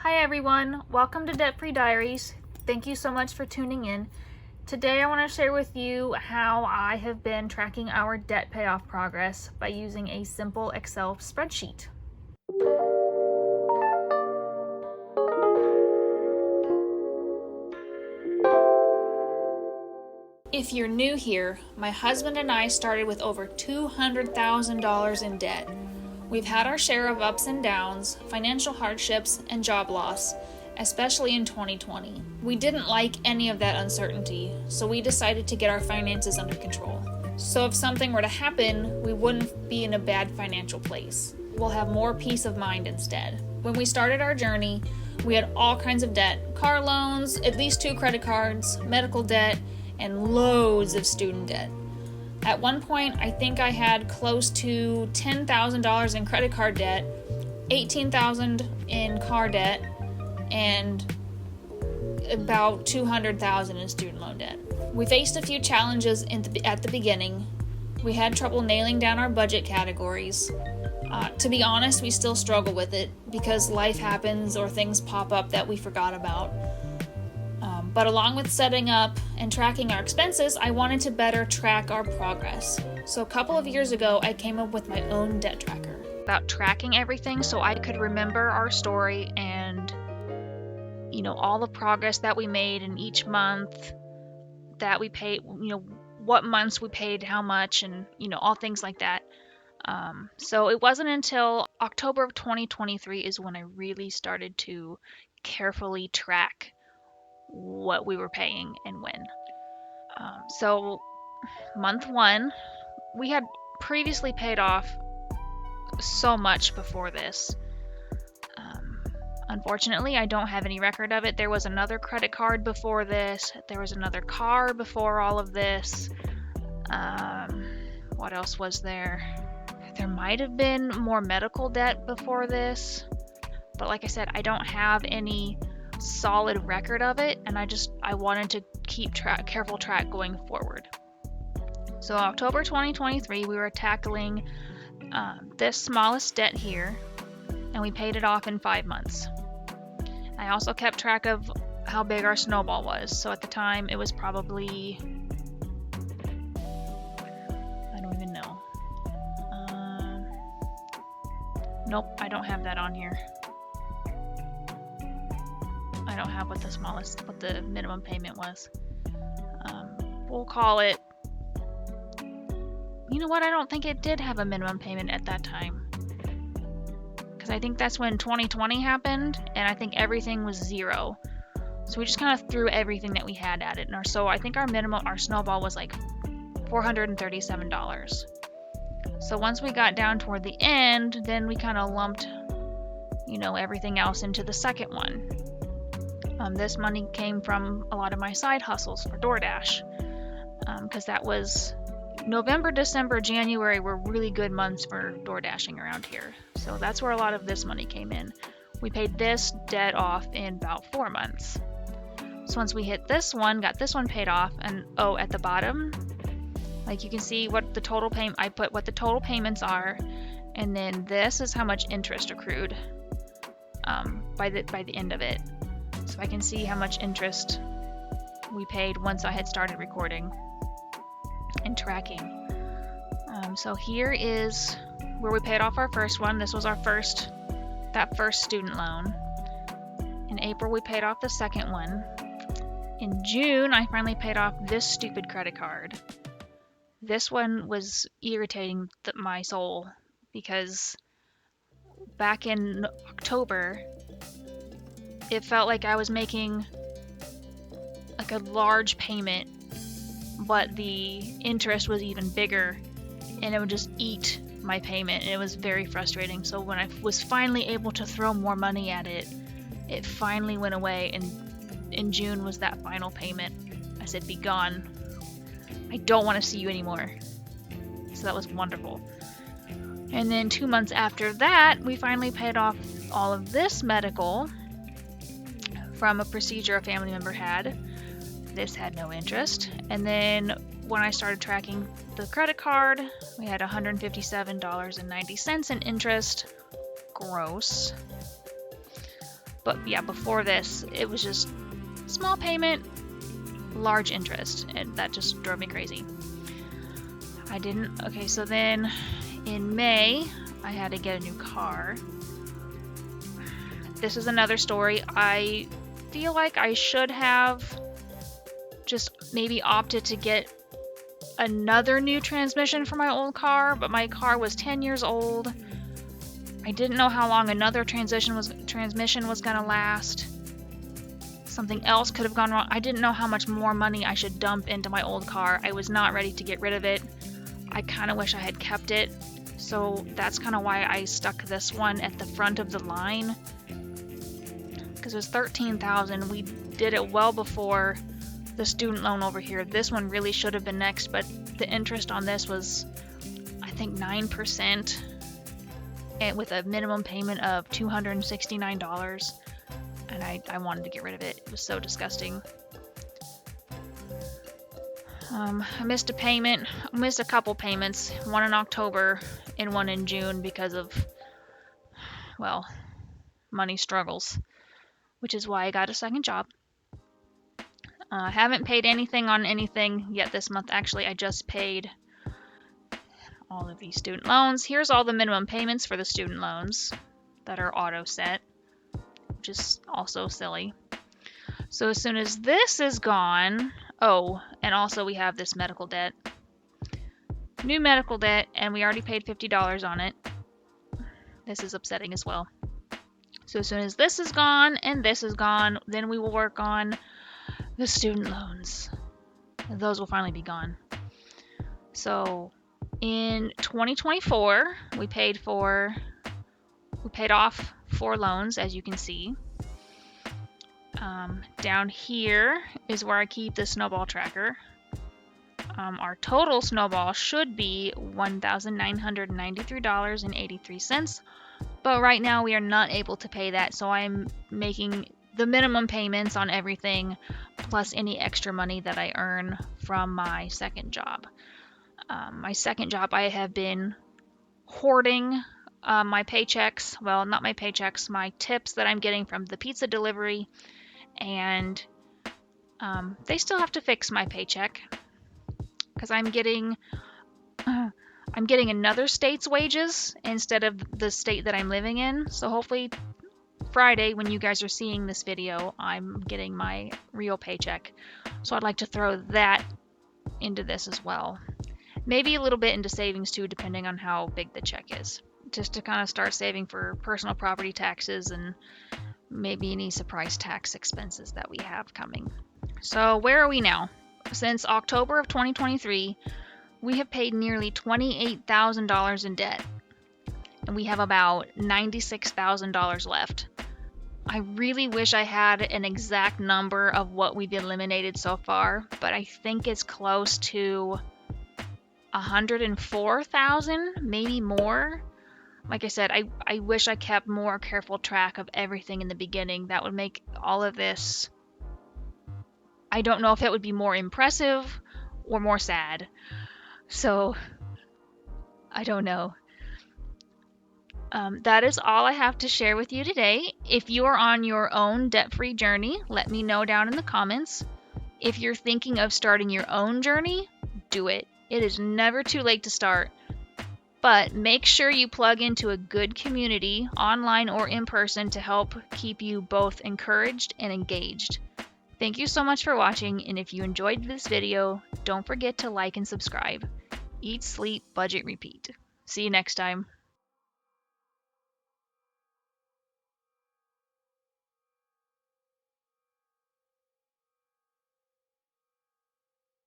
Hi everyone, welcome to Debt Free Diaries. Thank you so much for tuning in. Today I want to share with you how I have been tracking our debt payoff progress by using a simple Excel spreadsheet. If you're new here, my husband and I started with over $200,000 in debt. We've had our share of ups and downs, financial hardships, and job loss, especially in 2020. We didn't like any of that uncertainty, so we decided to get our finances under control. So if something were to happen, we wouldn't be in a bad financial place. We'll have more peace of mind instead. When we started our journey, we had all kinds of debt: car loans, at least 2 credit cards, medical debt, and loads of student debt. At one point, I think I had close to $10,000 in credit card debt, $18,000 in car debt, and about $200,000 in student loan debt. We faced a few challenges at the beginning. We had trouble nailing down our budget categories. To be honest, we still struggle with it because life happens or things pop up that we forgot about. But along with setting up and tracking our expenses, I wanted to better track our progress. So a couple of years ago, I came up with my own debt tracker about tracking everything so I could remember our story and, all the progress that we made in each month that we paid, what months we paid how much, and, all things like that. So it wasn't until October of 2023 is when I really started to carefully track what we were paying and when. So month 1, we had previously paid off so much before this. Unfortunately, I don't have any record of it. There was another credit card before this. There was another car before all of this. What else was there? There might have been more medical debt before this. But like I said, I don't have any solid record of it, and I wanted to keep careful track going forward. So October 2023, we were tackling this smallest debt here, and we paid it off in 5 months. I also kept track of how big our snowball was. So at the time, it was probably, I don't even know. Nope, I don't have that on here. I don't have what the minimum payment was. We'll call it, you know what, I don't think it did have a minimum payment at that time. Because I think that's when 2020 happened, and I think everything was 0. So we just kind of threw everything that we had at it. And so I think our snowball was like $437. So once we got down toward the end, then we kind of lumped, everything else into the second one. This money came from a lot of my side hustles for DoorDash, because that was November, December, January were really good months for DoorDashing around here. So that's where a lot of this money came in. We paid this debt off in about 4 months. So once we hit this one, got this one paid off, and at the bottom, like you can see what the total I put what the total payments are, and then this is how much interest accrued by the end of it. So I can see how much interest we paid once I had started recording and tracking. So here is where we paid off our first one. This was that first student loan. In April, we paid off the second one. In June, I finally paid off this stupid credit card. This one was irritating my soul because back in October, it felt like I was making like a large payment, but the interest was even bigger, and it would just eat my payment, and it was very frustrating. So when I was finally able to throw more money at it, it finally went away, and in June was that final payment. I said, "Be gone. I don't want to see you anymore." So that was wonderful. And then 2 months after that, we finally paid off all of this medical from a procedure a family member had. This had no interest. And then when I started tracking the credit card, we had $157.90 in interest. Gross. But yeah, before this, it was just small payment, large interest, and that just drove me crazy. Okay, so then in May, I had to get a new car. This is another story. I feel like I should have just maybe opted to get another new transmission for my old car, but my car was 10 years old. I didn't know how long another transmission was gonna last. Something else could have gone wrong. I didn't know how much more money I should dump into my old car. I was not ready to get rid of it. I kind of wish I had kept it. So that's kind of why I stuck this one at the front of the line. Because it was $13,000. We did it well before the student loan over here. This one really should have been next, but the interest on this was, I think, 9%, and with a minimum payment of $269. And I wanted to get rid of it. It was so disgusting. I missed a payment. I missed a couple payments, one in October and one in June because of, well, money struggles, which is why I got a second job. I haven't paid anything on anything yet this month. Actually, I just paid all of these student loans. Here's all the minimum payments for the student loans that are auto set, which is also silly. So as soon as this is gone, oh, and also we have this medical debt. New medical debt, and we already paid $50 on it. This is upsetting as well. So as soon as this is gone and this is gone, then we will work on the student loans. Those will finally be gone. So in 2024, we paid off 4 loans, as you can see. Down here is where I keep the snowball tracker. Our total snowball should be $1,993.83, but right now we are not able to pay that, so I'm making the minimum payments on everything, plus any extra money that I earn from my second job. My second job, I have been hoarding my paychecks. Well, not my paychecks, my tips that I'm getting from the pizza delivery, and they still have to fix my paycheck because I'm getting another state's wages instead of the state that I'm living in. So hopefully Friday, when you guys are seeing this video, I'm getting my real paycheck. So I'd like to throw that into this as well. Maybe a little bit into savings too, depending on how big the check is. Just to kind of start saving for personal property taxes and maybe any surprise tax expenses that we have coming. So where are we now? Since October of 2023, we have paid nearly $28,000 in debt, and we have about $96,000 left. I really wish I had an exact number of what we've eliminated so far, but I think it's close to 104,000, maybe more. Like I said, I wish I kept more careful track of everything in the beginning. That would make all of this, I don't know if it would be more impressive or more sad. So, I don't know. That is all I have to share with you today. If you are on your own debt-free journey, let me know down in the comments. If you're thinking of starting your own journey, do it. It is never too late to start. But make sure you plug into a good community, online or in person, to help keep you both encouraged and engaged. Thank you so much for watching, and if you enjoyed this video, don't forget to like and subscribe. Eat, sleep, budget, repeat. See you next time.